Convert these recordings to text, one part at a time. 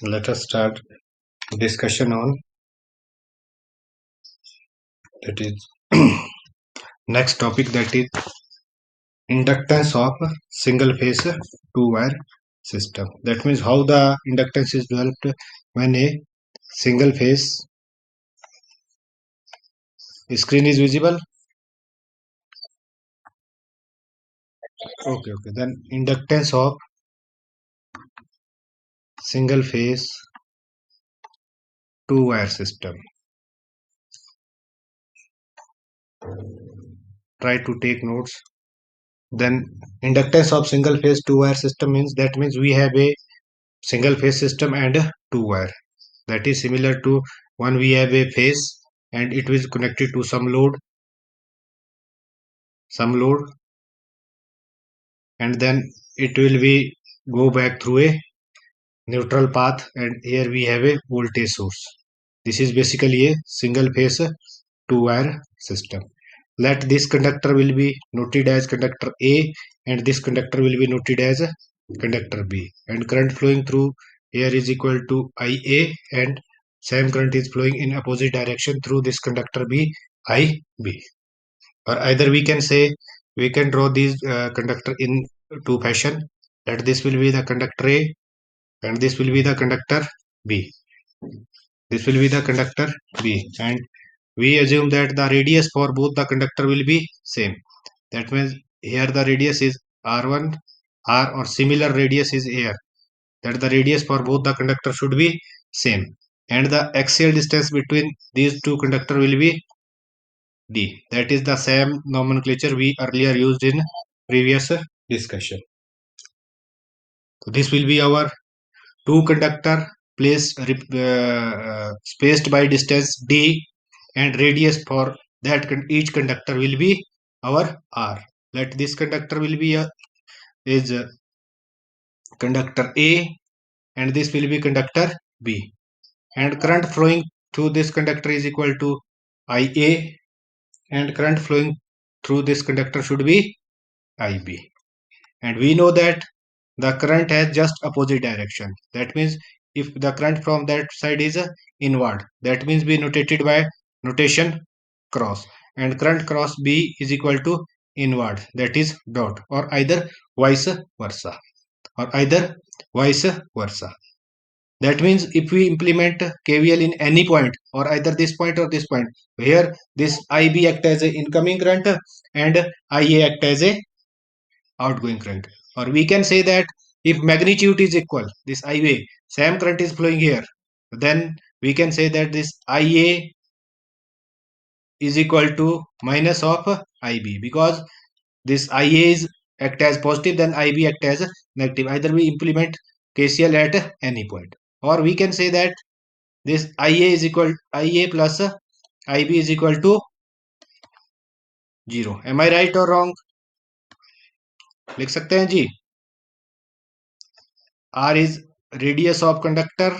Let us start discussion on that is next topic, that is inductance of single phase two wire system. That means how the inductance is developed when a single phase screen is visible. Okay. Then inductance of single phase two wire system. Try to take notes. Then inductance of single phase two wire system means we have a single phase system and a two wire. That is similar to one we have a phase and it is connected to some load, and then it will be go back through a neutral path, and here we have a voltage source. This is basically a single phase two wire system. Let this conductor will be noted as conductor A and this conductor will be noted as conductor B, and current flowing through here is equal to IA, and same current is flowing in opposite direction through this conductor B, IB. Or either we can say, we can draw these conductor in two fashion, that this will be the conductor A and this will be the conductor B. This will be the conductor B, and we assume that the radius for both the conductor will be same. That means here the radius is R1, R, or similar radius is here, that the radius for both the conductor should be same, and the axial distance between these two conductor will be D. That is the same nomenclature we earlier used in previous discussion. So this will be our two conductor placed spaced by distance D, and radius for that each conductor will be our R. Let this conductor will be is conductor A and this will be conductor B, and current flowing through this conductor is equal to IA, and current flowing through this conductor should be IB. And we know that the current has just opposite direction. That means if the current from that side is inward, that means we notated by notation cross, and current cross B is equal to inward, that is dot, or either vice versa, That means if we implement KVL in any point, or either this point or this point, here this IB act as a incoming current and IA act as a outgoing current. Or we can say that if magnitude is equal, this IA, same current is flowing here, then we can say that this IA is equal to minus of IB, because this IA is act as positive, then IB act as negative. Either we implement KCL at any point, or we can say that this IA plus IB is equal to 0. Am I right or wrong? लिख सकते हैं जी. R is radius of conductor,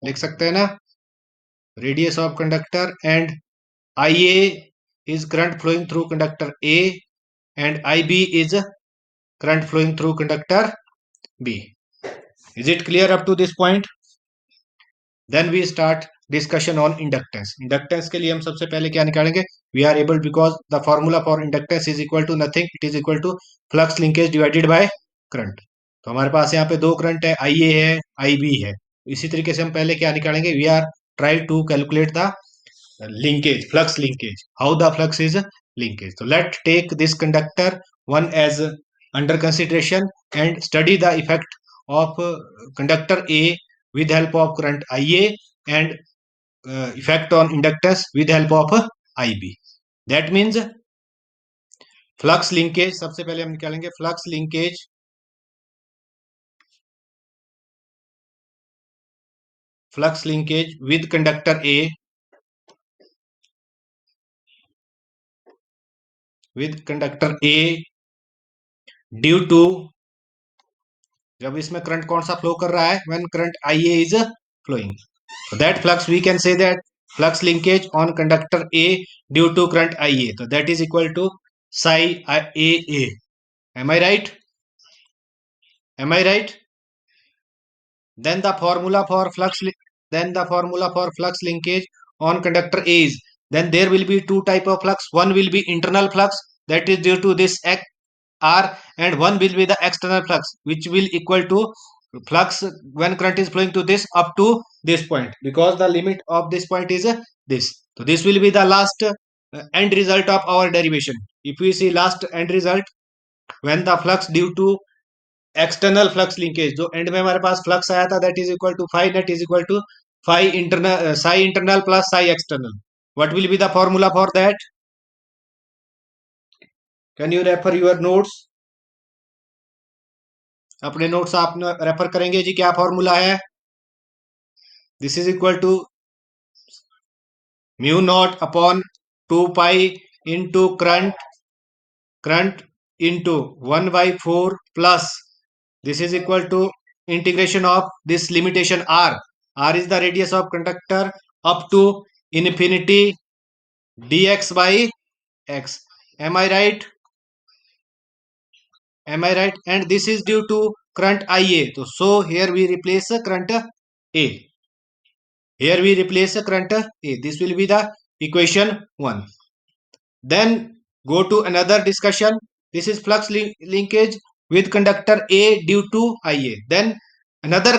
लिख सकते हैं ना, radius of conductor, and IA is current flowing through conductor A, and IB is current flowing through conductor B. Is it clear up to this point? Then we start discussion on inductance. Inductance के लिए हम सबसे पहले क्या निकालेंगे? We are able, because the formula for inductance is equal to nothing, it is equal to flux linkage divided by current. तो हमारे पास यहाँ पे दो करंट है, IA है, IB है. इसी तरीके से हम पहले क्या निकालेंगे? We are try to calculate the linkage, flux linkage. How the flux is linkage? So let's take this conductor one as under consideration and study the effect of conductor A with help of current IA, and effect on inductance with help of IB. That means flux linkage. सबसे पहले हम निकालेंगे flux linkage with conductor A, due to, जब इसमें current कौन सा flow कर रहा है, when current IA is flowing. So that flux, we can say that flux linkage on conductor A due to current IA. So that is equal to psi AA. Am I right? then the formula for flux linkage on conductor A is, then there will be two type of flux. One will be internal flux, that is due to this R, and one will be the external flux, which will equal to flux when current is flowing to this up to this point, because the limit of this point is this. So this will be the last end result of our derivation. If we see last end result, when the flux due to external flux linkage, जो end में हमारे पास flux आया था, that is equal to phi net is equal to phi internal psi internal plus psi external. What will be the formula for that? Can you refer your notes? अपने notes आप refer करेंगे जी. क्या formula है? This is equal to mu not upon 2 pi into current into 1/4 plus this is equal to integration of this limitation r is the radius of conductor up to infinity dx by x. Am I right? And this is due to current ia. So here we replace current a. This will be the equation 1. Then go to another discussion. This is flux linkage with conductor A due to Ia. Then another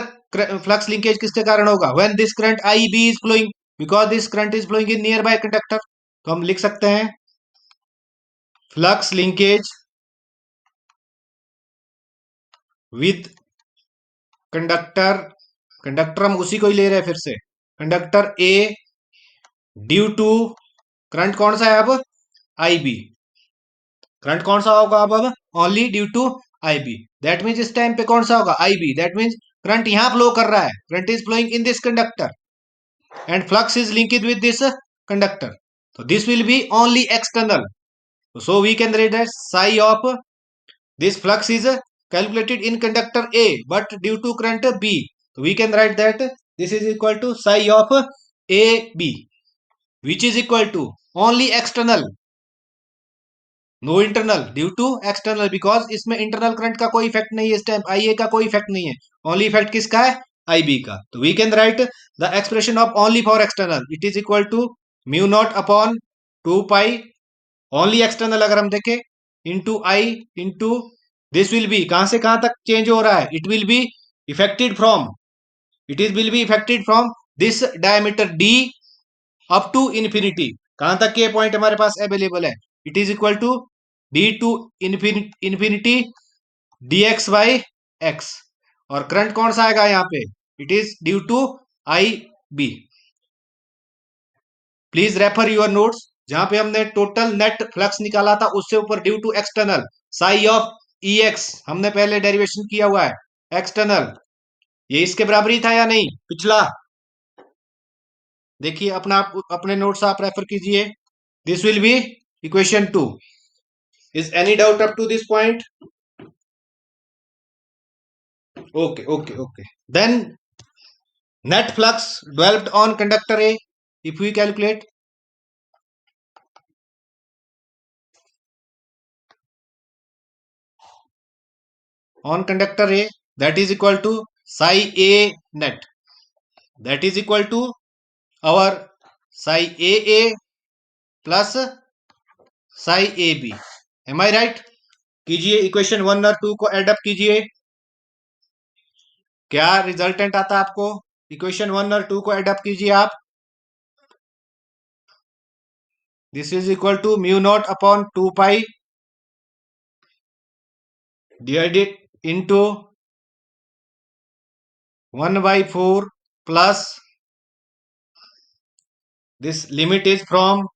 flux linkage किसके कारण होगा? When this current IB is flowing, because this current is flowing in nearby conductor. तो हम लिख सकते हैं flux linkage with conductor हम उसी को ही ले रहे हैं फिर से. Conductor A due to current कौन सा है अब? IB. करंट कौन सा होगा अब? Only due to IB. That means इस टाइम पे कौन सा होगा? IB. दैट मीन्स करंट यहां फ्लो कर रहा है. Current is flowing in this conductor and flux is linked with this conductor. So this will be only external. So we can write that psi of this flux is calculated in conductor A, but due to current B, so we can write that this is equal to psi of AB, which is equal to only external, no internal, due to external, because इसमें internal current का कोई effect नहीं है. इस time आईए का कोई effect नहीं है. ओनली इफेक्ट किसका है? आईबी का. तो we can write the expression of only for external. It is equal to mu not upon 2 pi only external अगर हम देखें into I into this will be, कहां से कहां तक चेंज हो रहा है? It will be affected from this diameter D up to infinity. कहां तक के पॉइंट हमारे पास अवेलेबल है? It is equal to D to infinity dx by x. और करंट कौन सा आएगा यहाँ पे? It is due to I B. Please refer your notes. जहां पे हमने टोटल नेट फ्लक्स निकाला था, उससे ऊपर due to external psi of E X हमने पहले डेरिवेशन किया हुआ है. एक्सटर्नल ये इसके बराबर ही था या नहीं पिछला? देखिए अपना अपने नोट्स आप रेफर कीजिए. This will be equation 2. Is any doubt up to this point? Okay. Then net flux developed on conductor A, if we calculate, on conductor A, that is equal to psi A net, that is equal to our psi AA plus psi AB. Am I right? कीजिए equation 1 और 2 को add up कीजिए. क्या resultant आता है आपको? Equation 1 और 2 को एडअप कीजिए आप. This is equal to mu not upon 2 pi divided into 1/4 plus this limit is from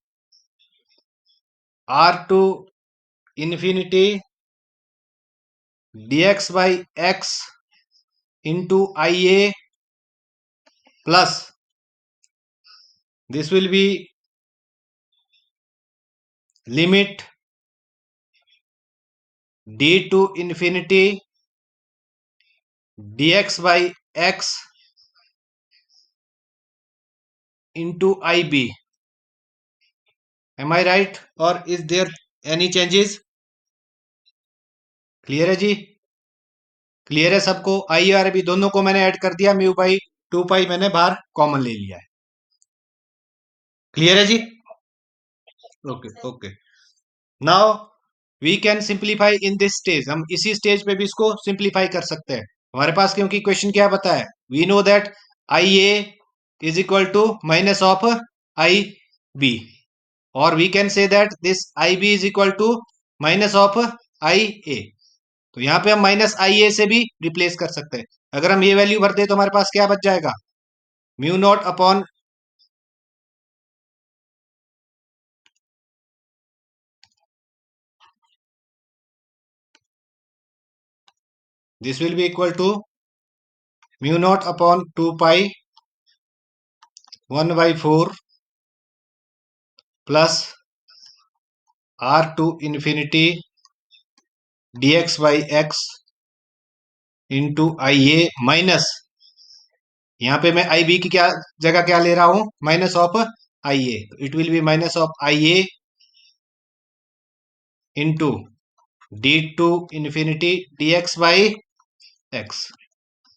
r to infinity dx by x into ia plus this will be limit d to infinity dx by x into ib. Am I right, or is there any changes? Clear है जी? Clear है सबको? आई और B दोनों को मैंने add कर दिया, mu by 2 पाई मैंने बाहर कॉमन ले लिया है। क्लियर है जी? Okay okay. Now we can simplify in this stage, हम इसी स्टेज पे भी इसको सिंप्लीफाई कर सकते हैं हमारे पास, क्योंकि क्वेश्चन क्या बता है, we know that I A is equal to minus of I B, और we can say that this I B is equal to minus of I A. तो यहाँ पे हम माइनस आई ए से भी रिप्लेस कर सकते हैं। अगर हम ये वैल्यू भर दे तो हमारे पास क्या बच जाएगा, mu not upon this will be equal to mu not upon 2 pi 1/4 plus R to infinity dx by X into I A minus, यहाँ पे मैं आई बी की क्या जगह क्या ले रहा हूं, minus of I A, it will be minus of I A into D to infinity D X by x,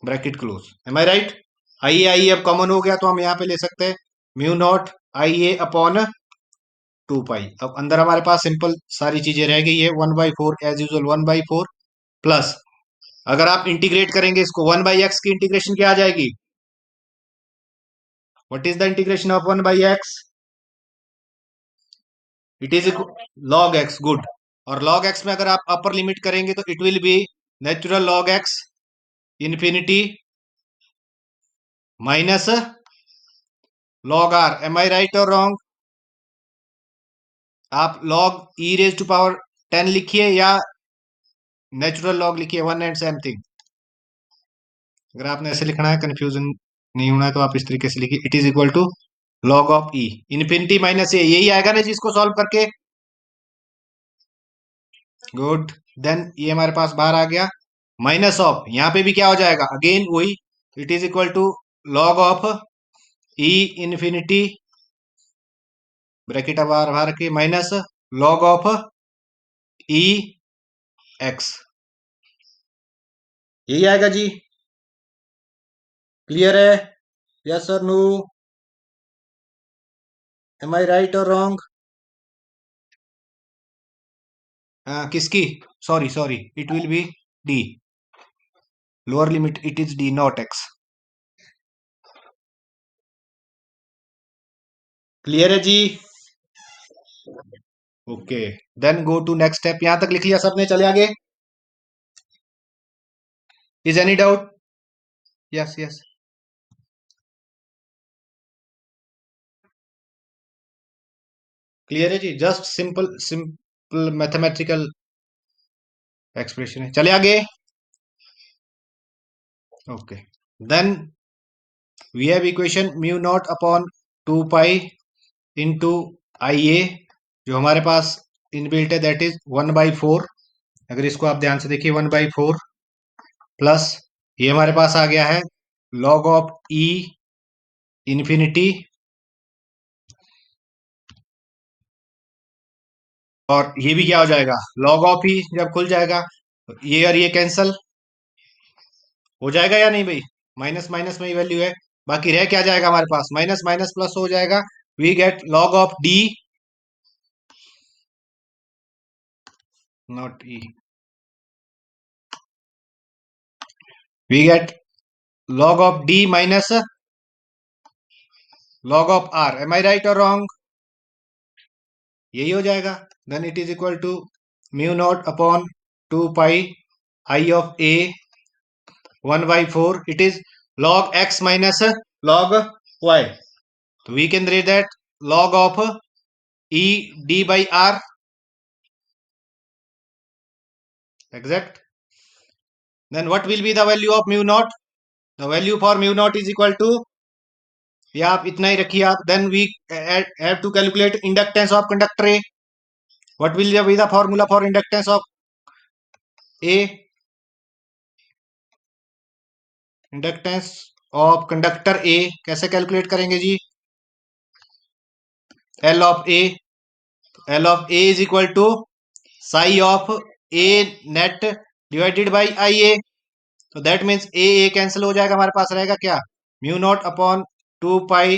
bracket close. Am I right? I अब कॉमन हो गया तो हम यहाँ पे ले सकते हैं mu not I A upon 2 पाई। अब अंदर हमारे पास सिंपल सारी चीजें रह गई है, 1/4 एज यूजल 1/4 प्लस, अगर आप इंटीग्रेट करेंगे इसको 1/x की इंटीग्रेशन क्या आ जाएगी, what is the integration of 1/x, it is log X, good. और लॉग एक्स में अगर आप अपर लिमिट करेंगे तो it will be natural log X infinity minus log R. Am I right और रॉन्ग? आप log e raise to power 10 लिखिए या नेचुरल लॉग लिखिए, वन एंड सेम थिंग। अगर आपने ऐसे लिखना है, कंफ्यूजन नहीं होना है, तो आप इस तरीके से लिखिए, it is equal to log of E infinity minus A, यही आएगा ना जिसको सॉल्व करके, गुड। देन ये हमारे पास बाहर आ गया, माइनस ऑफ, यहाँ पे भी क्या हो जाएगा, अगेन वही, it is equal to log of E infinity bracket बाहर बाहर के minus log of E X, यही आएगा जी। क्लियर है? यस और नो? एम आई राइट और रॉन्ग? किसकी? Sorry sorry, it will be D, lower limit it is D not X. Clear है जी? Okay, then go to next step. यहां तक लिख लिया सबने, चले आगे? Is any doubt? Yes yes. Clear है जी? Just simple simple mathematical expression है, चले आगे? Okay, then we have equation mu not upon 2 pi into I A, जो हमारे पास इनबिल्ट है, दैट इज 1/4। अगर इसको आप ध्यान से देखिए, 1/4 प्लस ये हमारे पास आ गया है लॉग ऑफ ई इन्फिनिटी, और ये भी क्या हो जाएगा, लॉग ऑफ ही जब खुल जाएगा, ये और ये कैंसल हो जाएगा या नहीं भाई, माइनस माइनस में ही वैल्यू है, बाकी रह क्या जाएगा हमारे पास, माइनस माइनस प्लस हो जाएगा, we get log of D, not E, we get log of D minus log of R. Am I right और रॉन्ग? यही हो जाएगा। Then it is equal to mu not upon 2 pi I of A 1/4, it is log x minus log y, तो we can read that log of e d by r, exact. Then what will be the value of mu naught? The value for mu naught is equal to, या आप इतना ही रखिए आप, then we have to calculate inductance of conductor A. What will be the formula for inductance of A? Inductance of conductor A कैसे calculate करेंगे जी? L of A, L of A is equal to psi of A net divided by IA. तो that means A cancel हो जाएगा, हमारे पास रहेगा क्या, mu not upon 2 pi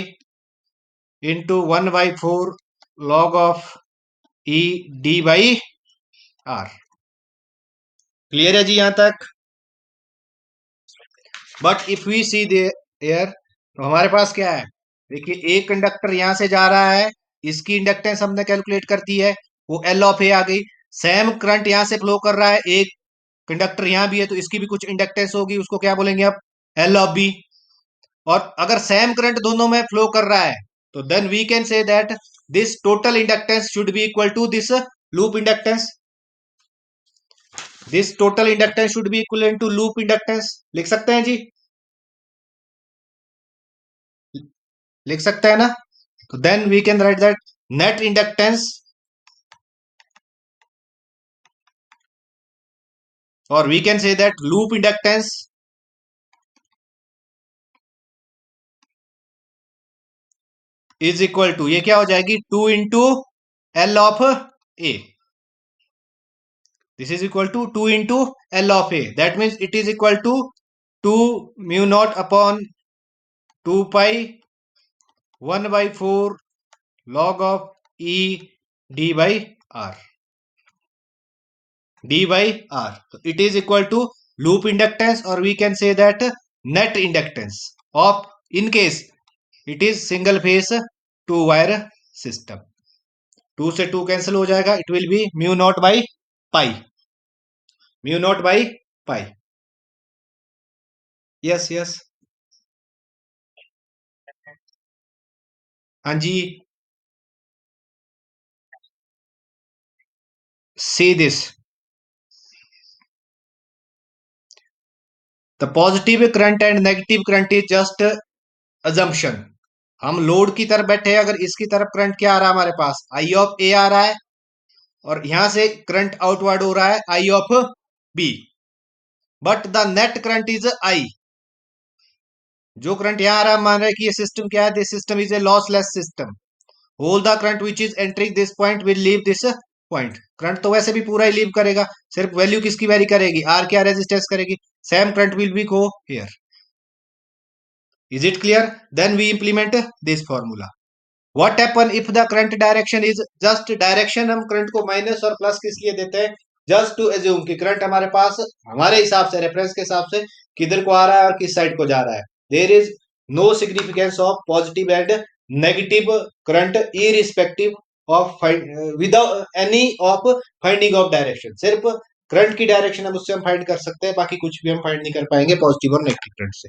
into 1/4 log of E D by R. Clear है जी यहां तक? But if we see there, तो हमारे पास क्या है, देखिए एक कंडक्टर यहां से जा रहा है, इसकी इंडक्टेंस हमने कैलकुलेट कर दी है, वो एल ऑफ ए आ गई। सेम करंट यहां से फ्लो कर रहा है, एक कंडक्टर यहां भी है, तो इसकी भी कुछ इंडक्टेंस होगी, उसको क्या बोलेंगे आप, एल ऑफ बी। और अगर सेम करंट दोनों में फ्लो कर रहा है, तो then we can say that this total inductance should be equal to this loop inductance. This total inductance should be equal to loop inductance. लिख सकते हैं जी, लिख सकते हैं ना? तो then we can write that net inductance, और we can say that loop inductance is equal to, ये क्या हो जाएगी, 2 into L of A. This is equal to 2 into L of A, that means it is equal to 2 mu not upon 2 pi 1/4 log of E d by R, d by R. So it is equal to loop inductance, or we can say that net inductance of, in case it is single phase 2 wire system. 2 से 2 cancel हो जाएगा, it will B mu naught by pi, mu naught by pi. Yes yes, हाँ जी। See this, the positive current and negative current is just assumption. हम load की तरफ बैठे हैं, अगर इसकी तरफ करंट क्या आ रहा है हमारे पास, आई ऑफ ए आ रहा है, और यहां से करंट आउटवर्ड हो रहा है I of B, but the net current is I. जो करंट यहां आ रहा है, मान रहे हैं कि ये सिस्टम क्या है, this system is a lossless system. Whole the current which is entering this point will leave this point. Current तो वैसे भी पूरा ही लीव करेगा, सिर्फ वैल्यू किसकी वेरी करेगी, आर क्या रेजिस्टेंस करेगी, same current will be go here. Is it clear? Then we implement this formula. What happen if the current direction is, just direction हम करंट को माइनस और प्लस किस लिए देते हैं, जस्ट टू एज्यूम कि करंट हमारे पास हमारे हिसाब से, रेफरेंस के हिसाब से किधर को आ रहा है और किस साइड को जा रहा है। There is no significance of positive and negative current irrespective of without any of finding of direction. सिर्फ करंट की डायरेक्शन हम उससे हम फाइंड कर सकते हैं, बाकी कुछ भी हम फाइंड नहीं कर पाएंगे पॉजिटिव और नेगेटिव करंट से।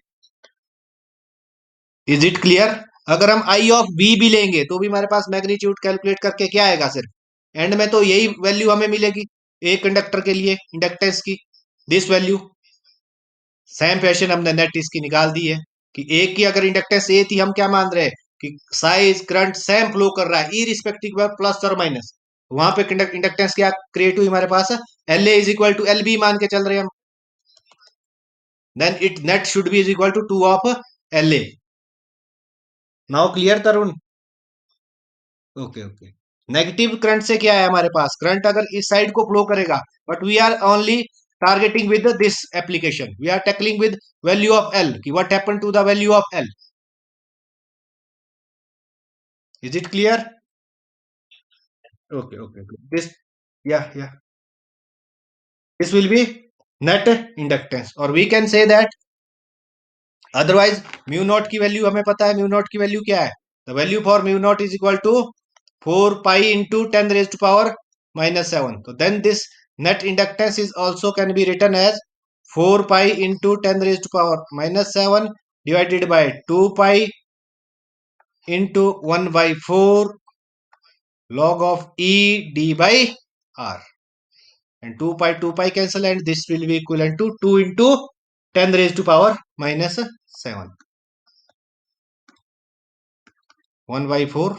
Is it clear? अगर हम आई ऑफ बी भी लेंगे तो भी हमारे पास मैग्नीट्यूड कैलकुलेट करके क्या आएगा, सिर्फ एंड में तो यही वैल्यू हमें मिलेगी एक कंडक्टर के लिए इंडक्टेंस की, दिस वैल्यू। सेम फैशन हमने नेट इसकी निकाल दी है कि एक की अगर इंडक्टेंस ए थी, हम क्या मान रहे हैं कि साइज करंट सेम फ्लो कर रहा है इरिस्पेक्टिव ऑफ प्लस और माइनस, वहां पे इंडक्टेंस क्या क्रिएट हुई हमारे पास, L A is equal to L B मान के चल रहे हैं हम, then it net should be is equal to 2 of L A. Now clear Tarun? Okay okay. Negative current से क्या है हमारे पास, करंट अगर इस साइड को फ्लो करेगा, but we are only targeting with this application, we are tackling with value of L, कि what happen to the value of L. Is it clear? Okay okay, this, या this will be net inductance, और we can say that, otherwise mu naught की value हमें पता है, mu naught की value क्या है, the value for mu naught is equal to 4 pi into 10⁻⁻⁷ तो then this net inductance is also can be written as 4 pi into 10⁻⁻⁷ divided by 2 pi into 1/4 log of E d by R, and 2 pi cancel, and this will be equivalent to 2 into 10⁻⁻⁷ 1/4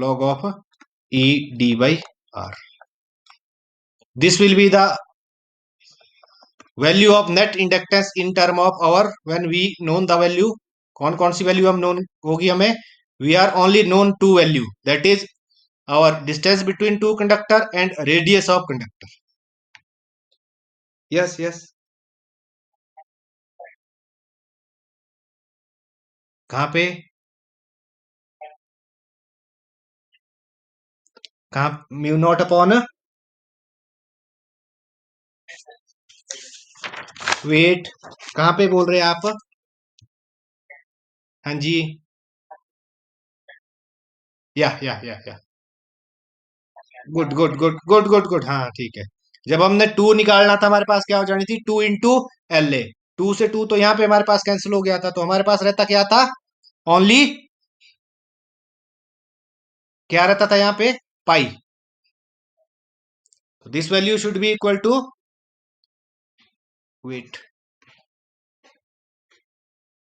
log of E d by R. This will be the value of net inductance in term of our, when we known the value. कौन कौन सी value हम known होगी हमें, we are only known two value, that is our distance between two conductor and radius of conductor. Yes yes, कहाँ पे? कहाँ? Mu naught upon, wait, कहाँ पे बोल रहे हैं आप? हाँ जी, या good good good good good good, हाँ ठीक है। जब हमने टू निकालना था हमारे पास क्या हो जानी थी? 2 इंटू LA। 2 से 2 तो यहाँ पे हमारे पास कैंसिल हो गया था, तो हमारे पास रहता क्या था? ओनली, क्या रहता था यहाँ पे? Pi. This value should be equal to, wait,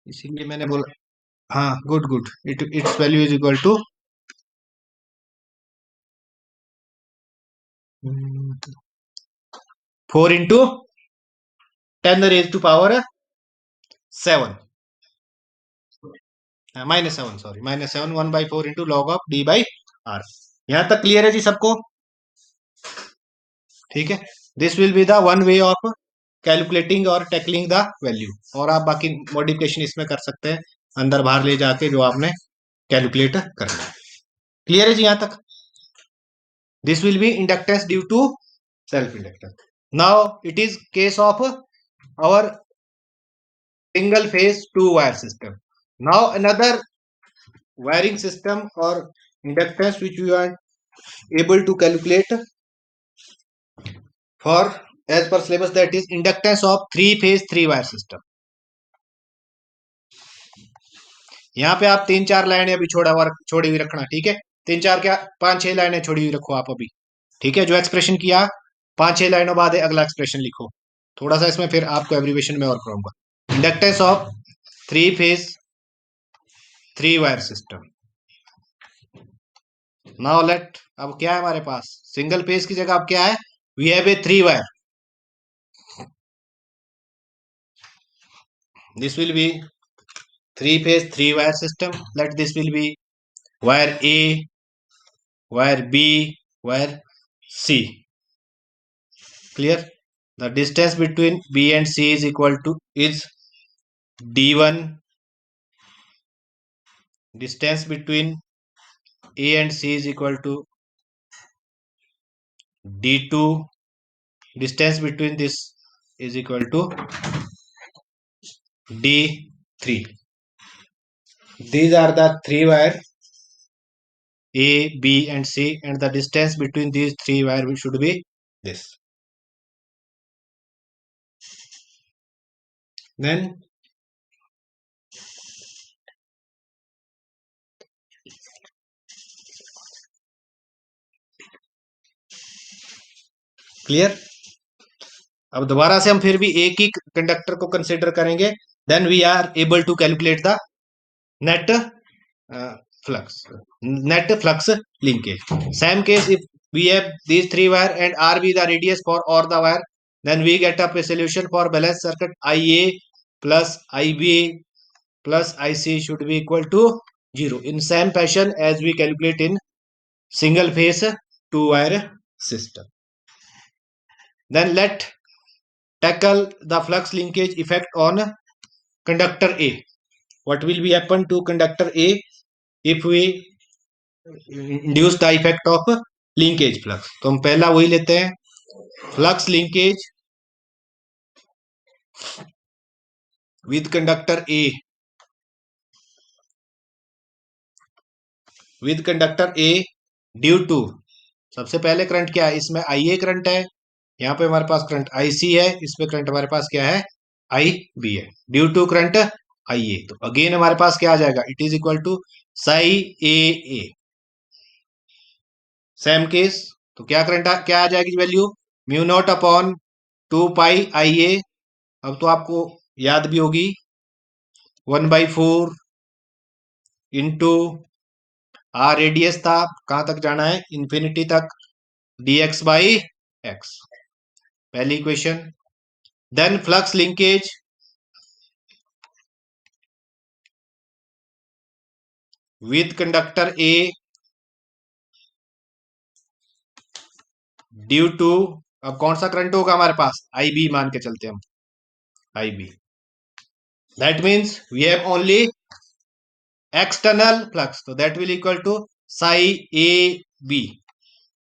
इसीलिए मैंने बोला, हाँ good good, its value is equal to 4 into 10 raised to power 7, -7, sorry -7, 1/4 into log of D/R। यहां तक क्लियर है जी सबको? ठीक है। This will be the one way of calculating और टैकलिंग द वैल्यू, और आप बाकी मॉडिफिकेशन इसमें कर सकते हैं अंदर बाहर ले जाके जो आपने कैलकुलेट करना है। क्लियर है जी यहां तक? This will be inductance due to self inductance. Now it is case of our single phase two wire system. Now another wiring system or inductance which we are able to calculate for as per syllabus, that is inductance of three phase three wire system. यहाँ पे आप 3-4 लाइनें अभी छोड़ी हुई रखना, ठीक है? 3-4 क्या, 5-6 लाइनें छोड़ी हुई रखो आप अभी, ठीक है? जो एक्सप्रेशन किया 5-6 लाइनों बाद अगला एक्सप्रेशन लिखो। थोड़ा सा इसमें फिर आपको एब्रीवेशन में और कराऊंगा। Inductance of three phase three wire system. Now let, अब क्या है हमारे पास? सिंगल फेज की जगह अब क्या है? We have a three wire. This will be three phase three wire system. Let this will be wire A, wire B, wire C. Clear? The distance between B and C is equal to is D1. Distance between A and C is equal to D2. Distance between this is equal to D3. These are the three wire A, B and C, and the distance between these three wire should be this. Then clear? अब दोबारा से हम फिर भी एक ही conductor को consider करेंगे। Then we are able to calculate the net flux, net flux linkage. Same case, if we have these three wire and RB the radius for all the wire, then we get up a solution for balanced circuit. IA plus IB plus IC should be equal to 0, in same fashion as we calculate in single phase two wire system. Then let tackle the flux linkage effect on conductor A. What will be happen to conductor A if we induce the effect of linkage flux? तो हम पहला वही लेते हैं, flux linkage with conductor A, with conductor A due to, सबसे पहले current क्या है? इसमें IA करंट है, यहाँ पे हमारे पास करंट IC है, इसमें करंट हमारे पास क्या है? IB है, ड्यू टू करंट IA। तो अगेन हमारे पास क्या आ जाएगा? It is equal to psi A. Same case, तो क्या करंट क्या आ जाएगी value? Mu not upon 2 pi IA। अब तो आपको याद भी होगी, 1/4 इंटू आर रेडियस था, कहां तक जाना है? इंफिनिटी तक, dx/x, पहली equation. Then flux linkage with conductor A due to, अब कौन सा करंट होगा हमारे पास? IB मान के चलते हम, IB। That means we have only external flux, तो that will equal to psi A B.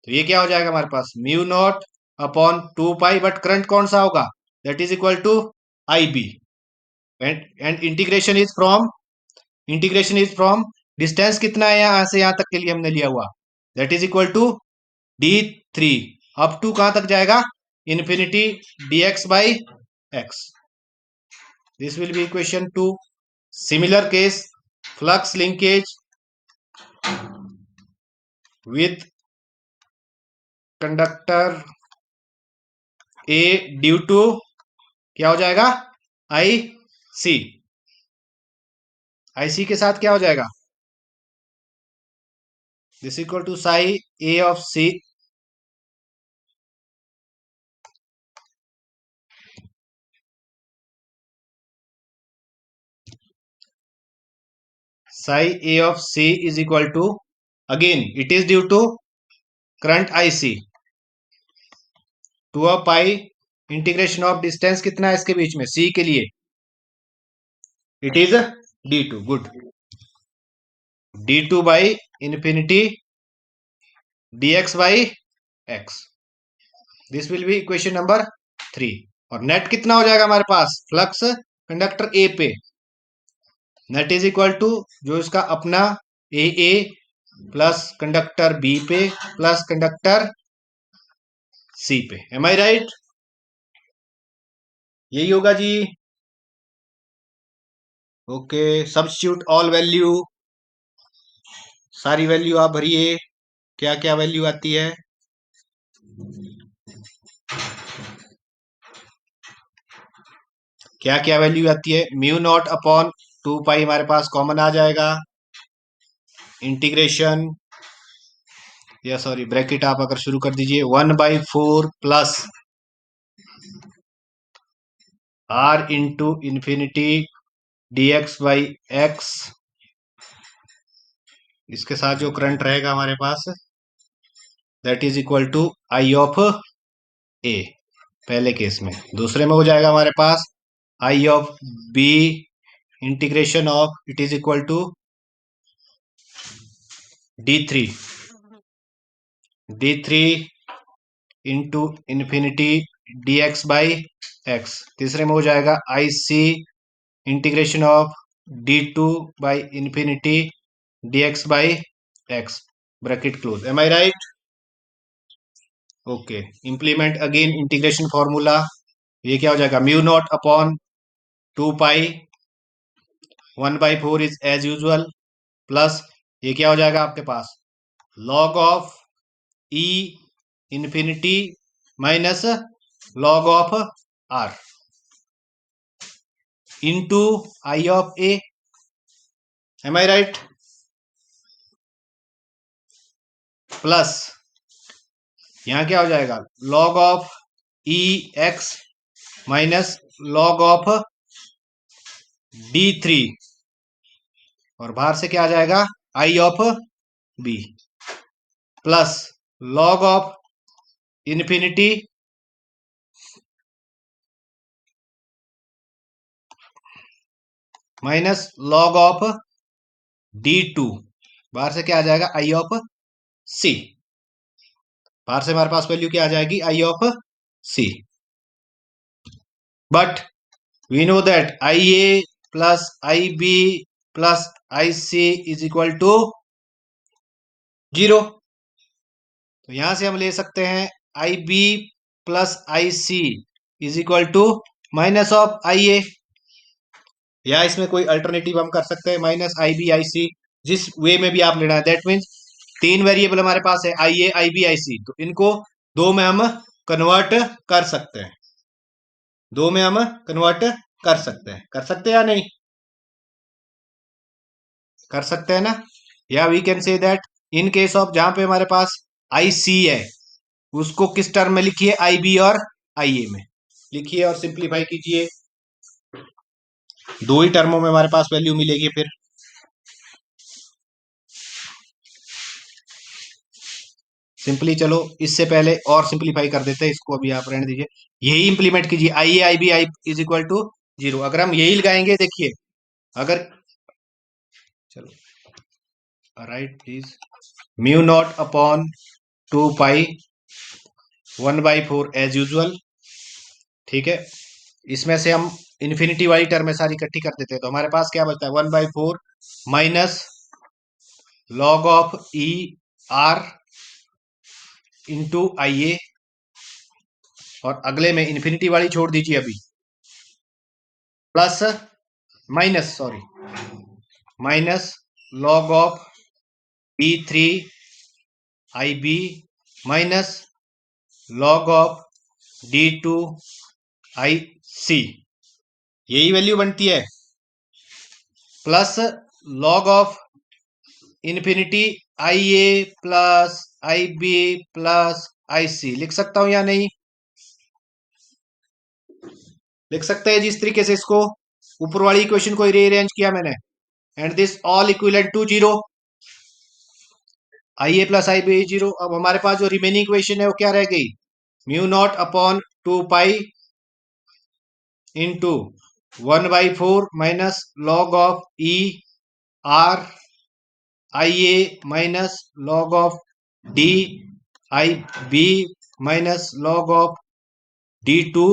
तो ये क्या हो जाएगा हमारे पास, mu not upon 2 pi, but current कौन सा होगा, that is equal to I B. And integration is from distance कितना है यहां से यहां तक के लिए हमने लिया हुआ, that is equal to d3 up to कहां तक जाएगा, infinity dx by x. This will be equation 2। Similar case, flux linkage with conductor A due to क्या हो जाएगा, आई सी। आई सी के साथ क्या हो जाएगा, this equal to psi A of C, psi a of c is equal to, again it is due to current IC, 2 pi integration of distance कितना है इसके बीच में c के लिए, it is d2, good, d2 by infinity dx by x। This will be equation number 3। और net कितना हो जाएगा हमारे पास, फ्लक्स कंडक्टर ए पे, नेट इज इक्वल टू जो इसका अपना ए प्लस कंडक्टर बी पे प्लस कंडक्टर सी पे। एम आई राइट, यही होगा जी। ओके, सब्स्टिट्यूट ऑल वैल्यू, सारी वैल्यू आप भरिए, क्या क्या वैल्यू आती है, क्या क्या वैल्यू आती है, म्यू नॉट अपॉन 2 पाई हमारे पास कॉमन आ जाएगा, इंटीग्रेशन या सॉरी ब्रैकेट आप अगर शुरू कर दीजिए, 1/4 plus R into infinity dx by x. इसके साथ जो करंट रहेगा हमारे पास, that is equal to I of A पहले केस में, दूसरे में हो जाएगा हमारे पास I of B integration of, it is equal to d3 into infinity dx by x. तीसरे में हो जाएगा I C integration of d2 by infinity dx by x, bracket close. Am I right, okay, implement again integration formula, ये क्या हो जाएगा, mu not upon 2 pi, 1/4 is as usual, plus ये क्या हो जाएगा आपके पास, log of e infinity minus log of R into I of A. Am I right, plus यहां क्या हो जाएगा, log of E x minus log of d3, और बाहर से क्या आ जाएगा, I of B, plus log of infinity minus log of d2, बाहर से क्या आ जाएगा, आई ऑफ सी, बाहर से हमारे पास वैल्यू क्या आ जाएगी, I of C. But we know that I A plus I B plus I C is equal to 0। तो यहां से हम ले सकते हैं I B plus I C is equal to minus of I A, या इसमें कोई अल्टरनेटिव हम कर सकते हैं माइनस आई बी आई सी, जिस वे में भी आप लेना है, दैट मीन्स 3 वेरिएबल हमारे पास है, आई ए आई बी आई सी, तो इनको दो में हम कन्वर्ट कर सकते हैं, दो में हम कन्वर्ट कर सकते हैं या नहीं, कर सकते हैं ना। या we can say that in case of जहां पे हमारे पास आई सी है, उसको किस टर्म में लिखिए, आई बी और आई ए में लिखिए और सिंप्लीफाई कीजिए, दो ही टर्मों में हमारे पास वैल्यू मिलेगी फिर। सिंपली चलो इससे पहले और सिंप्लीफाई कर देते हैं इसको, अभी आप रहने दीजिए, यही इंप्लीमेंट कीजिए, I A I B I is equal to 0। अगर हम यही लगाएंगे, देखिए अगर चलो write please, mu not upon 2 pi 1/4 as usual. ठीक है, इसमें से हम इन्फिनिटी वाली टर्म सारी इकट्ठी कर देते हैं, तो हमारे पास क्या बचता है 1/4 minus log of E R into I A, और अगले में इन्फिनिटी वाली छोड़ दीजिए अभी, plus minus sorry minus log of D3 IB minus log of D2 IC, यही वैल्यू बनती है, plus log of infinity IA plus IB plus IC। लिख सकता हूं या नहीं? लिख सकते हैं जिस तरीके से इसको ऊपर वाली इक्वेशन को रीअरेंज किया मैंने, and this all equivalent to 0, IA plus IB 0। अब हमारे पास जो रिमेनिंग इक्वेशन है वो क्या रह गई, mu not upon 2 pi into 1/4 minus log of E R I A minus log of D I B minus log of D2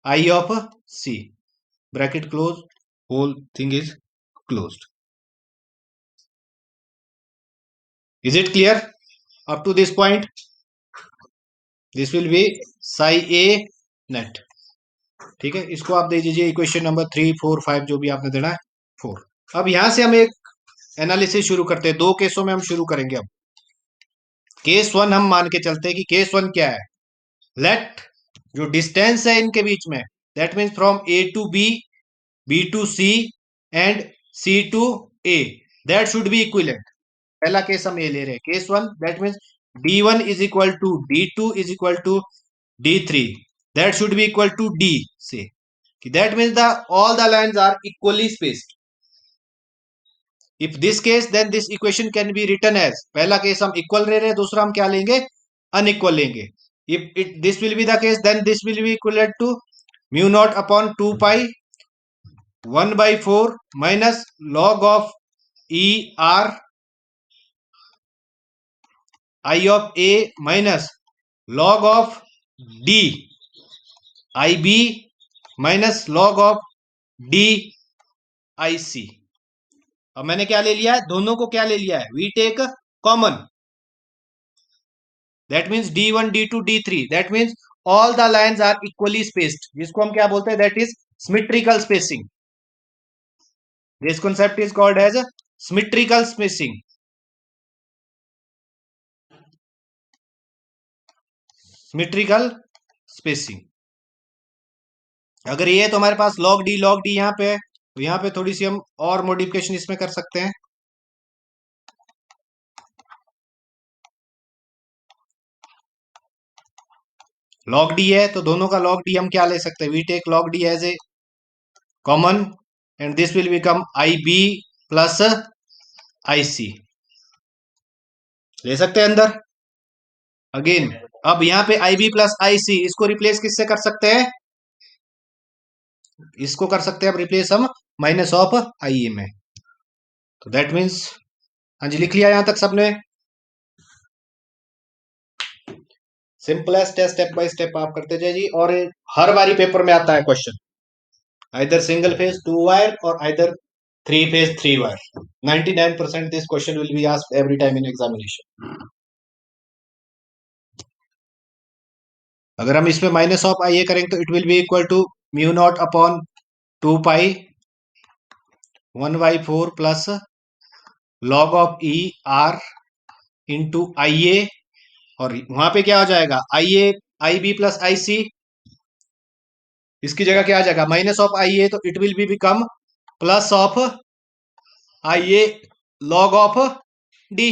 I of C, bracket close, whole thing is closed. Is it clear up to this point? This will be psi A net. ठीक है, इसको आप दे दीजिए equation number 3 4 5 जो भी आपने देना है 4। अब यहां से हम एक एनालिसिस शुरू करते हैं, दो केसों में हम शुरू करेंगे। अब केस 1 हम मान के चलते हैं कि केस 1 क्या है, लेट जो डिस्टेंस है इनके बीच में, that means from A to B, B to C and C to A, that should be equivalent. पहला केस हम ये ले रहे हैं, case 1, that means D1 is equal to D2 is equal to D3, that should be equal to D say, that means all the lines are equally spaced. If this case, then this equation can be written as, पहला case हम equal ले रहे हैं, दूसरा हम क्या लेंगे, unequal लेंगे। If this will be the case, then this will be equivalent to mu naught upon 2 pi 1/4 minus log of E R I of A minus log of D IB minus log of D IC। अब मैंने क्या ले लिया है, दोनों को क्या ले लिया है, we take common, that means D1 D2 D3, that means all the lines are equally spaced, जिसको हम क्या बोलते हैं, that is symmetrical spacing. This concept is called as symmetrical spacing. Symmetrical spacing अगर ये है तो हमारे पास log D यहाँ पे है, तो यहाँ पे थोड़ी सी हम और मॉडिफिकेशन इसमें कर सकते हैं। log D है तो दोनों का log D हम क्या ले सकते हैं, we take log D as a common, and this will become IB plus IC, ले सकते हैं अंदर अगेन। अब यहाँ पे IB प्लस IC, इसको रिप्लेस किससे कर सकते हैं, इसको कर सकते हैं अब रिप्लेस हम माइनस ऑफ IA में, तो दैट मीन्स, हाँ जी लिख लिया यहां तक सबने? सिंपलेस्ट है, स्टेप बाय स्टेप आप करते जाइए, और हर बारी पेपर में आता है question, either single phase 2 wire और either 3 phase 3 wire. 99% this question will be asked every time in examination. अगर हम इसमें माइनस ऑफ IA करेंगे तो it will be equal to mu not upon 2 pi 1/4 plus log of E R into IA, और वहां पे क्या हो जाएगा, IA IB प्लस IC, इसकी जगह क्या आ जाएगा, माइनस ऑफ IA, तो it will be become plus of IA log of D।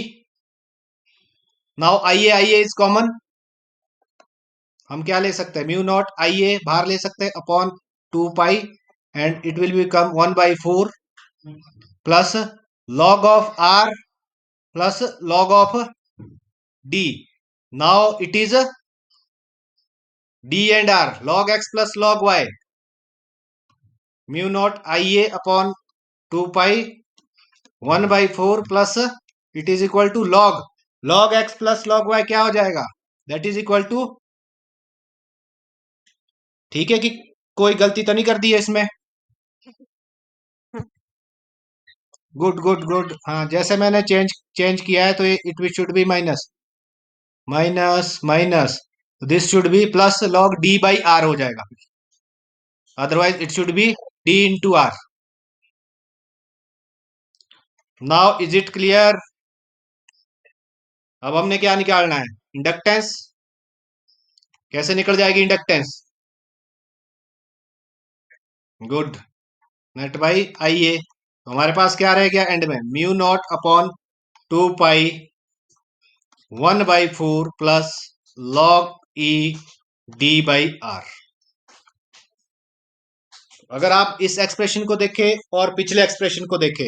Now IA is common, हम क्या ले सकते हैं, म्यू नॉट IA बाहर ले सकते हैं upon 2 pi, and it will become 1/4 plus log of R plus log of D। Now it is D and R, log X plus log Y, mu naught IA upon 2 pi 1/4 plus it is equal to log X plus log Y क्या हो जाएगा, that is equal to, ठीक है कि कोई गलती तो नहीं कर दी है इसमें? गुड गुड गुड, हाँ जैसे मैंने चेंज चेंज किया है तो ये it should be minus minus minus, this should be plus log D by R हो जाएगा, otherwise it should be D into R. Now is it clear? अब हमने क्या निकालना है, इंडक्टेंस। कैसे निकल जाएगी inductance? Good, net by I A. तो हमारे पास क्या रह गया एंड में, mu not upon 2 pi 1/4 plus log E D by R. अगर आप इस एक्सप्रेशन को देखें और पिछले एक्सप्रेशन को देखें,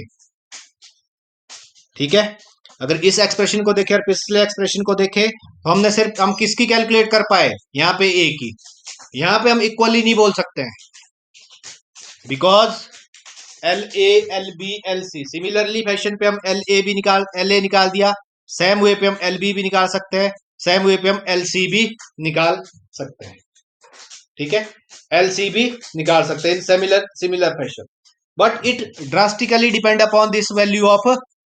ठीक है, अगर इस एक्सप्रेशन को देखें और पिछले एक्सप्रेशन को देखें तो हमने सिर्फ हम किसकी कैलकुलेट कर पाए, यहाँ पे ए की। यहाँ पे हम इक्वली नहीं बोल सकते हैं, because L A L B L C similarly fashion पे हम एल ए निकाल दिया, सेम वे पे हम एल बी भी निकाल सकते हैं, सेम वे पे हम एल सी भी निकाल सकते हैं, ठीक है, एल सी भी निकाल सकते हैं in similar similar fashion, but it drastically depend upon this value of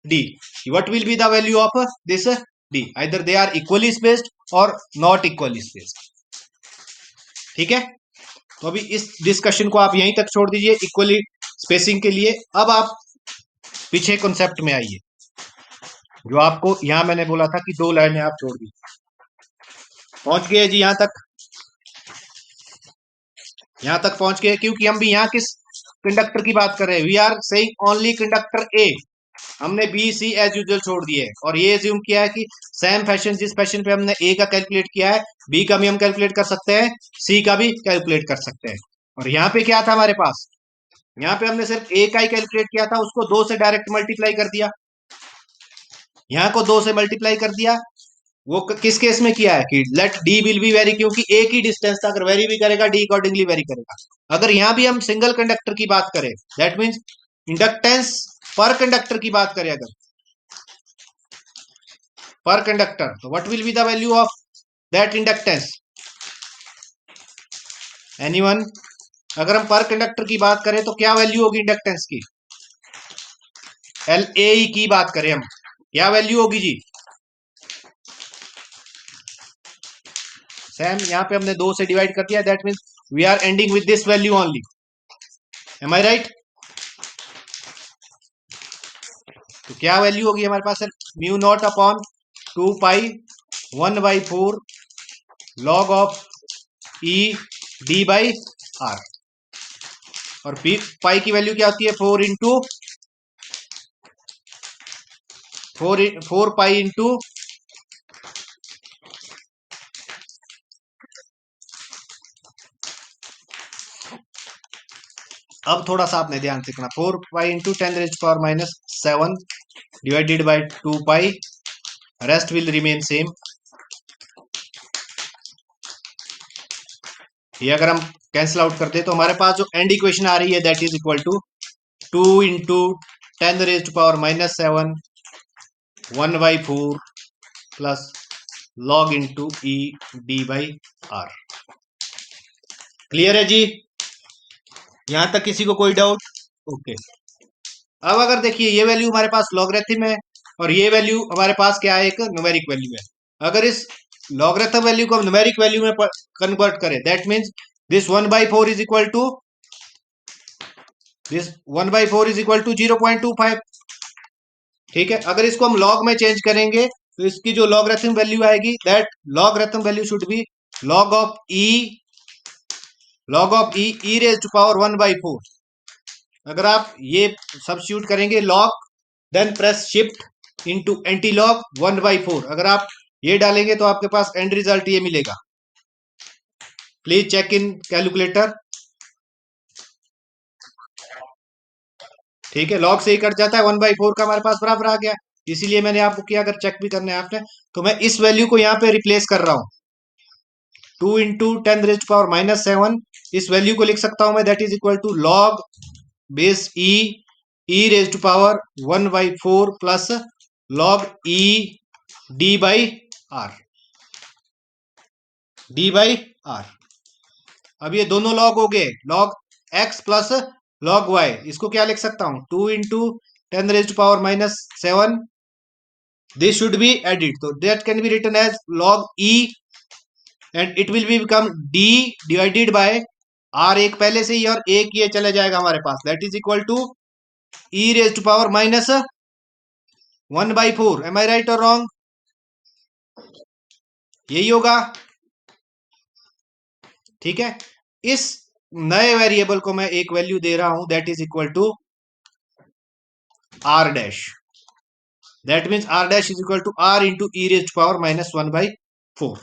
d. What will be the value of this d? Either they are equally spaced or not equally spaced, ठीक है। तो अभी इस discussion को आप यहीं तक छोड़ दीजिए इक्वली स्पेसिंग के लिए। अब आप पीछे कॉन्सेप्ट में आइए, जो आपको यहां मैंने बोला था कि 2 लाइनें आप छोड़ दी, पहुंच गए जी यहां तक पहुंच गए, क्योंकि हम भी यहाँ किस कंडक्टर की बात कर रहे हैं, we are saying only conductor A. हमने बी सी एज यूजुअल छोड़ दिए और ये एज्यूम किया है कि सेम फैशन जिस फैशन पे हमने ए का कैलकुलेट किया है, बी का भी हम कैलकुलेट कर सकते हैं, सी का भी कैलकुलेट कर सकते हैं। और यहाँ पे क्या था हमारे पास, यहाँ पे हमने सिर्फ ए का ही कैलकुलेट किया था, उसको 2 से डायरेक्ट मल्टीप्लाई कर दिया, यहाँ को 2 से मल्टीप्लाई कर दिया। वो किस केस में किया है कि let D will be very, क्योंकि एक ही डिस्टेंस था, अगर वेरी भी करेगा डी अकॉर्डिंगली वेरी करेगा। अगर यहाँ भी हम सिंगल कंडक्टर की बात करें, दैट मीन्स इंडक्टेंस पर कंडक्टर की बात करें अगर per conductor, so what will be the value of that inductance? Anyone? अगर हम पर कंडक्टर की बात करें तो क्या वैल्यू होगी इंडक्टेंस की, एल ए की बात करें हम, क्या वैल्यू होगी जी? सेम यहाँ पे हमने 2 से डिवाइड कर दिया, that means we are ending with this value only, am I right? तो क्या वैल्यू होगी हमारे पास, mu not upon 2 pi 1/4 log of E D by R, और पी पाई की वैल्यू क्या होती है, 4 पाई इंटू अब थोड़ा सा आपने ध्यान से करना, 4 pi into 10⁻⁻7 divided by 2 pi, rest will remain same. ये अगर हम कैंसिल आउट कर दे तो हमारे पास जो एंड इक्वेशन आ रही है that is equal to 2 into 10⁻⁻7 1/4 plus log into E D by R. Clear है जी, यहां तक किसी को कोई डाउट? ओके। अब अगर देखिए ये वैल्यू हमारे पास लॉगरिथम है और ये वैल्यू हमारे पास क्या है, एक न्यूमेरिक वैल्यू है। अगर इस लॉगरिथम वैल्यू को हम न्यूमेरिक वैल्यू में कन्वर्ट करें, that means this 1/4 is equal to this 1/4 is equal to 0.25, ठीक है। अगर इसको हम लॉग में चेंज करेंगे तो इसकी जो लॉगरिथम वैल्यू आएगी, that logarithm value should be log of E raise to power 1/4। अगर आप ये सब्स्टिट्यूट करेंगे log, then press shift into anti log 1/4, अगर आप ये डालेंगे तो आपके पास एंड रिजल्ट ये मिलेगा। प्लीज चेक इन कैलकुलेटर, ठीक है, लॉग से ही कट जाता है, 1/4 का हमारे पास बराबर आ गया, इसीलिए मैंने आपको किया, अगर चेक भी करना है आपने तो मैं इस वैल्यू को यहाँ पे रिप्लेस कर रहा हूँ, 2 इंटू 10⁻⁻7, इस वैल्यू को लिख सकता हूं मैं, that is equal to log base E E raise to power 1/4 plus log E D by R, D by R. अब ये दोनों लॉग हो गए, log X plus log Y. इसको क्या लिख सकता हूं, 2 × 10⁻⁻⁷। दिस शुड बी एडिड, तो that can be written as log e and it will be become d divided by r, एक पहले से ही और एक ये चले जाएगा हमारे पास, that is equal to e⁻⁻1/4। Am I right और रॉन्ग? यही होगा, ठीक है। इस नए वेरिएबल को मैं एक वैल्यू दे रहा हूं, that is equal to r dash. That means r dash is equal to r into e⁻⁻1/4।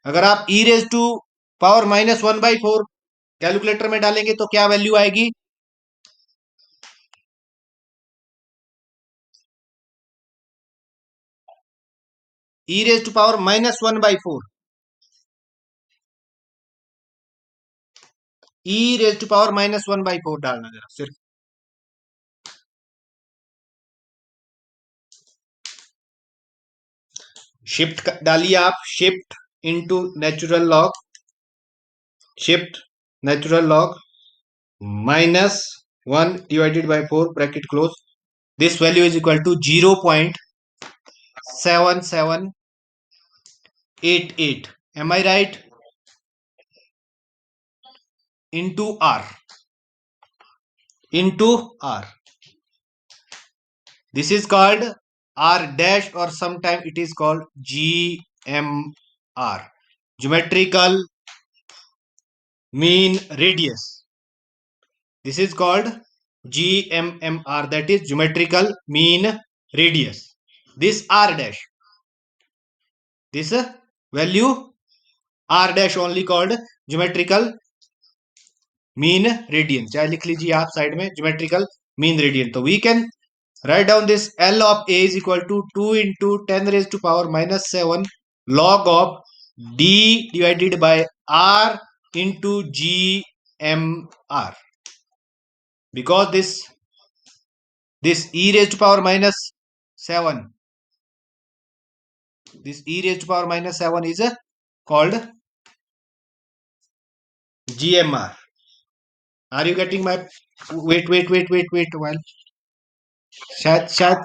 अगर आप e⁻⁻1/4 कैलकुलेटर में डालेंगे तो क्या वैल्यू आएगी, e⁻⁻1/4, e⁻⁻1/4 डालना जरा सिर्फ। शिफ्ट डालिए आप, shift into natural log, shift natural log -1 divided by 4 bracket close. This value is equal to 0.7788। Am I right? Into R, into R, this is called R dash और sometime it is called GMR, geometrical mean radius. This is called GMMR, that is geometrical mean radius. This R dash, this value R dash only called geometrical mean radian। चाहे लिख लीजिए आप side में geometrical mean radian। तो we can write down this L of A is equal to 2 × 10⁻⁻7 log of D divided by R into GMR, because this e⁻⁻7, this e⁻⁻7 is called GMR। Are you getting my, wait while, शायद शायद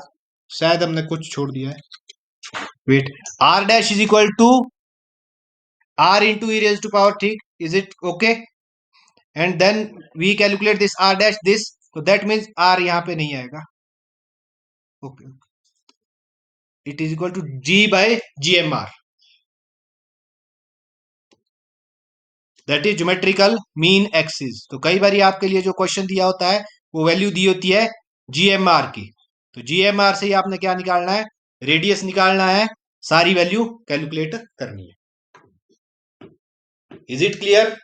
शायद हमने कुछ छोड़ दिया है, wait. R dash is equal to R into e⁻⁻, ठीक, is it okay? And then we calculate this R dash, this, तो दैट मीन्स R यहां पे नहीं आएगा, okay, it is equal to G by GMR, that is geometrical mean axis. तो कई बार आपके लिए जो क्वेश्चन दिया होता है वो वैल्यू दी होती है GMR की, तो GMR से ही आपने क्या निकालना है, रेडियस निकालना है, सारी वैल्यू कैलकुलेट करनी है। Is it clear?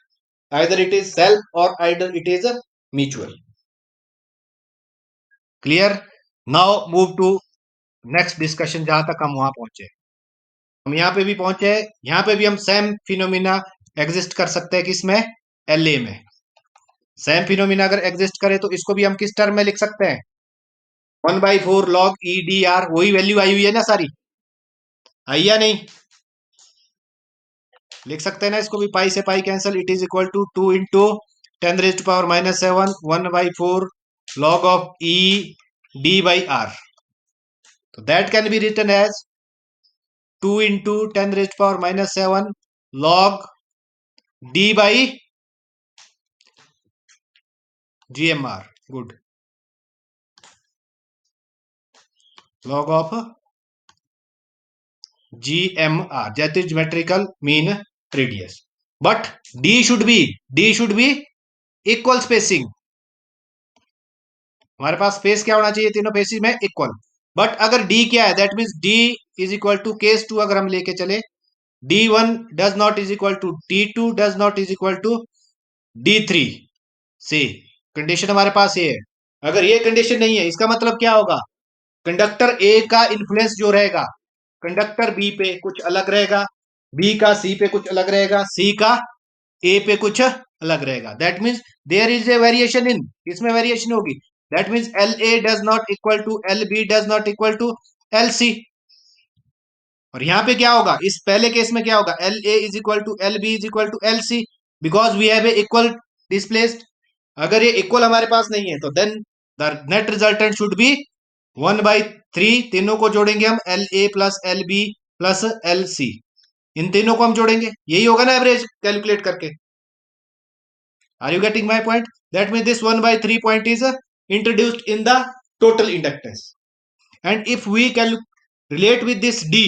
Either it is self और either it is mutual. Clear? Now move to next discussion, जहां तक हम वहां पहुंचे, हम यहां पे भी पहुंचे, यहां पे भी हम सेम फिनोमिना एग्जिस्ट कर सकते हैं, किसमें, LA में। सेम फिनोमिना अगर एग्जिस्ट करे तो इसको भी हम किस टर्म में लिख सकते हैं, 1/4 log EDR, वही वैल्यू आई हुई है ना सारी, आई या नहीं? लिख सकते हैं ना इसको भी, पाई से pi cancel, it is equal to 2 × 10⁻⁻7 1/4 log of ED by R। तो that can be written as 2 × 10⁻⁻7 log D by GMR, good, log of GMR, that is geometrical mean radius, but D should be equal spacing। हमारे पास space क्या होना चाहिए, तीनों faces में equal. But अगर D क्या है, that means D is equal to case 2 अगर हम लेके चले, D1 does not is equal to D2 does not is equal to D3 से, कंडीशन हमारे पास ये है। अगर ये कंडीशन नहीं है, इसका मतलब क्या होगा, कंडक्टर A का इन्फ्लुएंस जो रहेगा कंडक्टर B पे कुछ अलग रहेगा, B का C पे कुछ अलग रहेगा, C का A पे कुछ अलग रहेगा. That means there is a variation in, इसमें वेरिएशन होगी. That means L A does not equal to L B does not equal to L C. और यहां पे क्या होगा, इस पहले केस में क्या होगा, L A is equal to L B is equal to L C, because we have a equal displaced. अगर ये इक्वल हमारे पास नहीं है तो then the net resultant should be 1/3. तीनों को जोड़ेंगे हम, L A plus L B plus L C, इन तीनों को हम जोड़ेंगे, यही होगा ना एवरेज कैलकुलेट करके. Are you getting my point? That mean this 1/3 point is introduced in the total inductance. And if we can relate with this d,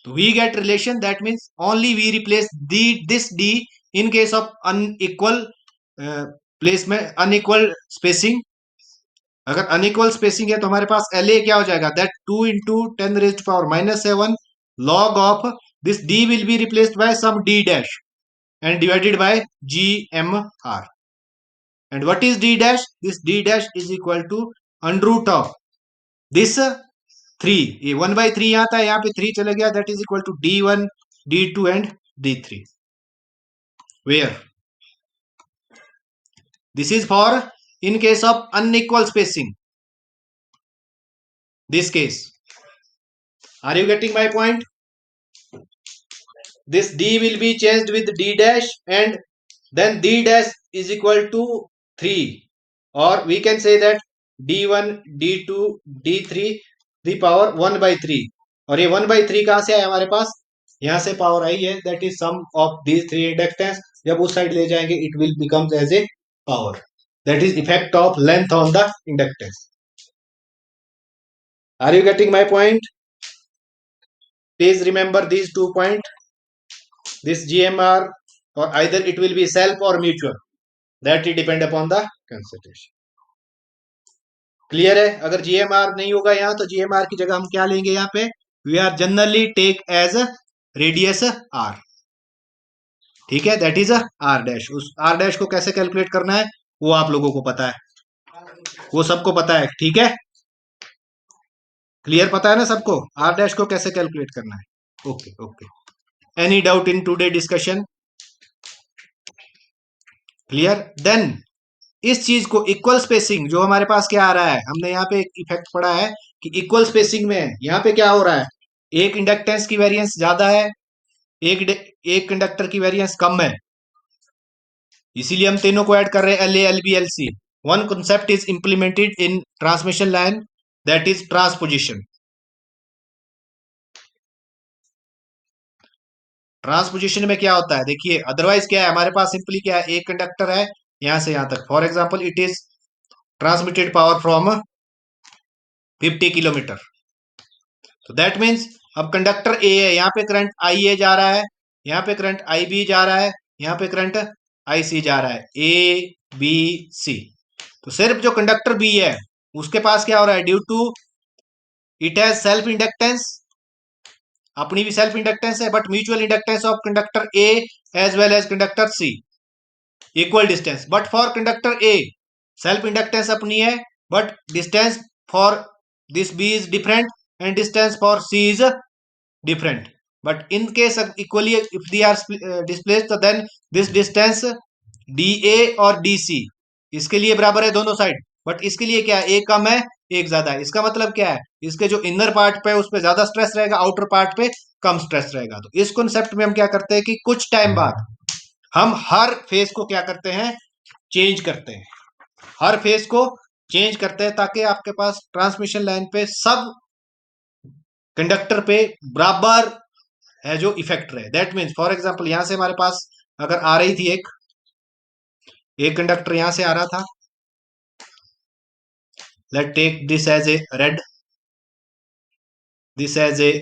so we get relation. That means only we replace this d in case of unequal placement, unequal spacing. अगर unequal spacing है तो हमारे पास L A क्या हो जाएगा, that 2 into 10⁻⁻7 log of this D will be replaced by some D dash and divided by G M R. And what is D dash? This D dash is equal to under root of this 3, ये 1/3 यहाँ था, यहाँ पे 3 चले गया, that is equal to D1 D2 and D3. Where this is for in case of unequal spacing, this case. Are you getting my point? This D will be changed with D dash and then D dash is equal to 3, or we can say that D1 D2 D3 the power 1/3. और ये 1/3 कहां से आया हमारे पास, यहां से power आई है, that is sum of these three inductance. जब उस साइड ले जाएंगे it will become as a power, that is effect of length on the inductance. Are you getting my point? Please remember these 2 point. This GMR, or either it will be self or mutual, that will depend upon the consideration. Clear है? अगर GMR नहीं होगा यहाँ तो GMR की जगह हम क्या लेंगे, यहाँ पे we are generally take as radius R. ठीक है, दैट इज R डैश. उस R डैश को कैसे कैलकुलेट करना है वो आप लोगों को पता है, वो सबको पता है. ठीक है, क्लियर, पता है ना सबको R डैश को कैसे कैलकुलेट करना है. Okay okay. Any doubt in today discussion? Clear. Then इस चीज को इक्वल स्पेसिंग, जो हमारे पास क्या आ रहा है, हमने यहाँ पे एक इफेक्ट पढ़ा है कि इक्वल स्पेसिंग में यहाँ पे क्या हो रहा है, एक इंडक्टेंस की वेरिएंस ज्यादा है, एक कंडक्टर की वेरिएंस कम है, इसीलिए हम तीनों को ऐड कर रहे हैं, L A L B L C. One concept is implemented in transmission line, that is transposition. Transposition में क्या होता है, देखिए, अदरवाइज क्या है हमारे पास, सिंपली क्या है, एक कंडक्टर है यहां से यहां तक, for example it is transmitted power from 50 kilometre. तो दैट मीन्स अब कंडक्टर ए है, यहाँ पे करंट आई ए जा रहा है, यहाँ पे करंट आई बी जा रहा है, यहाँ पे करंट आई सी जा रहा है, ए बी सी. तो सिर्फ जो कंडक्टर बी है उसके पास क्या हो रहा है, due to it has self inductance, अपनी भी सेल्फ इंडक्टेंस है, but mutual inductance of conductor A as well as conductor C equal distance. But for conductor A self inductance अपनी है, but distance for this B is different and distance for C is different. But in case of equally if they are displaced, so then this distance DA और DC इसके लिए बराबर है दोनों side, but इसके लिए क्या है, एक कम है एक ज्यादा है. इसका मतलब क्या है, इसके जो इनर पार्ट पे उस पर ज्यादा स्ट्रेस रहेगा, आउटर पार्ट पे कम स्ट्रेस रहेगा. तो इस कॉन्सेप्ट में हम क्या करते हैं कि कुछ टाइम बाद हम हर फेज को क्या करते हैं, चेंज करते हैं, हर फेज को चेंज करते हैं, ताकि आपके पास ट्रांसमिशन लाइन पे सब कंडक्टर पे बराबर है जो इफेक्ट रहे. दैट मीन्स फॉर एग्जांपल यहां से हमारे पास अगर आ रही थी एक कंडक्टर यहां से आ रहा था, let take this as a red, this as a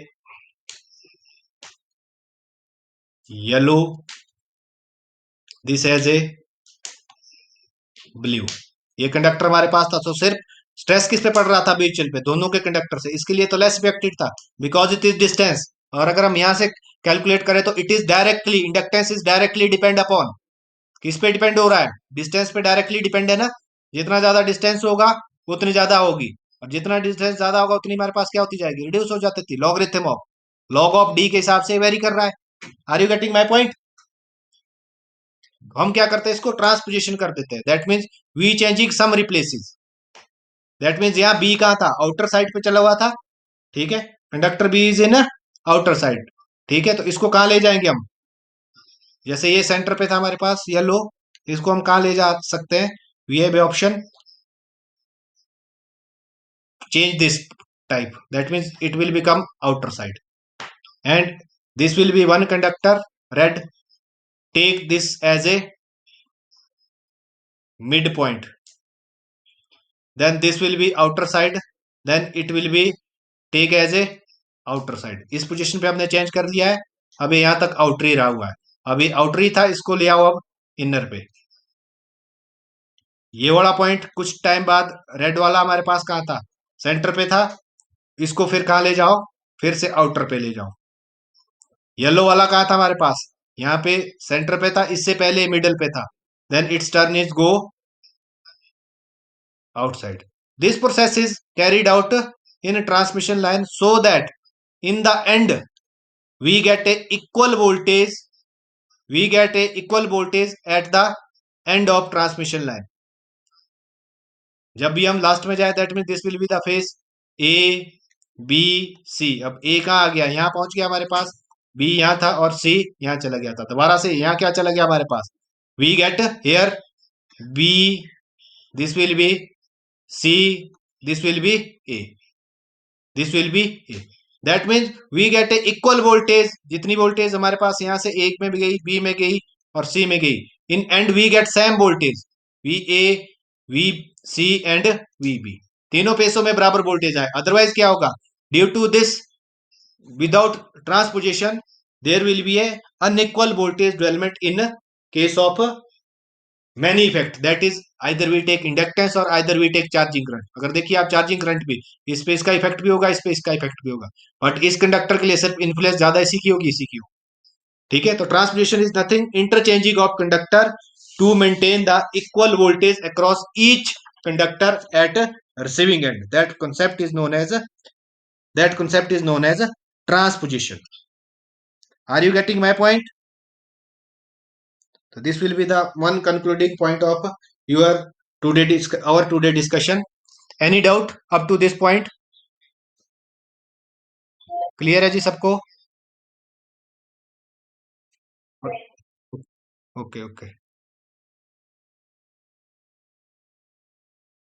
yellow, this as a blue. ये कंडक्टर हमारे पास था, तो सिर्फ स्ट्रेस किस पे पड़ रहा था, म्यूचुअल पे, दोनों के कंडक्टर से. इसके लिए तो लेस इफेक्टेड था बिकॉज इट इज डिस्टेंस. और अगर हम यहां से कैलकुलेट करें तो it is directly, inductance is directly depend upon, किस पे डिपेंड हो रहा है, डिस्टेंस पे डायरेक्टली डिपेंड है ना. जितना ज्यादा डिस्टेंस होगा उतनी ज्यादा होगी, और जितना डिस्टेंस ज्यादा होगा उतनी हमारे पास क्या होती जाएगी, रिड्यूस हो जाती थी. Logarithm of log of D के हिसाब से वेरी कर रहा है. Are you getting my point? हम क्या करते हैं, इसको ट्रांसपोजिशन कर देते हैं। That means we changing some replaces. That means यहाँ बी कहाँ था, आउटर साइड पे चला हुआ था, ठीक है। Conductor B is in outer side, ठीक है। तो इसको कहाँ ले जाएंगे हम, जैसे ये सेंटर पे था हमारे पास येलो, इसको हम कहाँ ले जा सकते हैं, we have option change this type. That means it will become outer side, and this will be one conductor red. Take this as a midpoint, then this will be outer side, then it will be take as a outer side. इस position पे हमने change कर दिया है, अभी यहां तक outer ही रहा हुआ है, अभी आउटर ही था, इसको ले आओ अब इनर पे। ये वाला पॉइंट कुछ टाइम बाद रेड वाला हमारे पास कहाँ था, सेंटर पे था, इसको फिर कहाँ ले जाओ, फिर से आउटर पे ले जाओ। येलो वाला कहा था हमारे पास, यहाँ पे सेंटर पे था, इससे पहले मिडल पे था, then it's turn is go outside. This process is carried out in transmission line so that in the end we get a equal voltage, we get a equal voltage at the end of transmission line. जब भी हम last में जाए, that mean this will be the phase A B C. अब A कहाँ आ गया, यहाँ पहुंच गया हमारे पास, बी यहाँ था और सी यहाँ चला गया था, दोबारा से यहाँ क्या चला गया हमारे पास, we get here B, this will be C, this will be A, this will be A. That means we get a equal voltage, जितनी वोल्टेज हमारे पास यहाँ से एक में भी गई, बी में गई और सी में गई, in end we get same voltage, V A V C and V B, तीनों पेसों में बराबर वोल्टेज आए। अदरवाइज क्या होगा, due to this without transposition there will be a unequal voltage development in case of many effect, that is either we take inductance or either we take charging current। अगर देखिए आप charging current भी, इस पे इसका effect भी होगा, इस पे इसका इफेक्ट भी होगा, बट इस कंडक्टर के लिए सिर्फ इन्फ्लुएंस ज्यादा इसी की होगी, इसी की होगी, ठीक है। तो transposition is nothing interchanging of conductor to maintain the equal voltage across each conductor at receiving end, that concept is known as transposition। Are you getting my point? So this will be the one concluding point of your our today discussion. Any doubt up to this point? Clear है जी सबको? Okay, okay.